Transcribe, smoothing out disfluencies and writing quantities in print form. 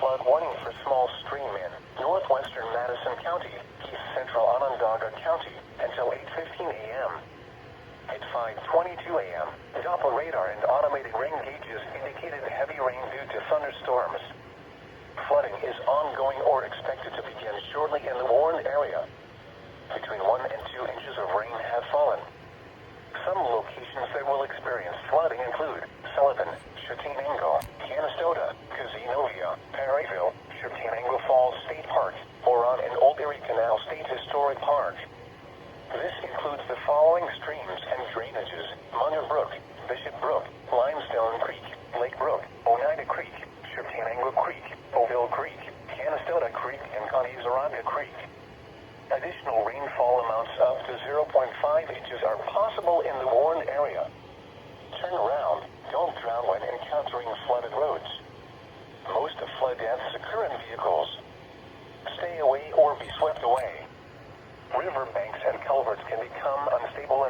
flood warning for small stream in northwestern Madison County, east central Onondaga County, until 8:15 a.m. At 5:22 a.m., Doppler radar and automated rain gauges indicated heavy rain due to thunderstorms. Flooding is ongoing or expected to begin shortly in the Warren area. Between 1 and 2 inches of rain have fallen. Some locations that will experience flooding include Sullivan, Chuttenango, Canastota, Cazenovia, Perryville, Chuttenango Falls State Park, Moron, and Old Erie Canal State Historic Park. This includes the following streams and drainages: Munger Brook, Bishop Brook, Limestone Creek, Lake Brook, Oneida Creek, Chuttenango Creek, Oville Creek, Canastota Creek, and Connesauranga Creek. Additional rainfall amounts up to 0.5 inches are possible in the Warren area. Turn around. Don't drown when encountering flooded roads. Most of flood deaths occur in vehicles. Stay away or be swept away. River banks and culverts can become unstable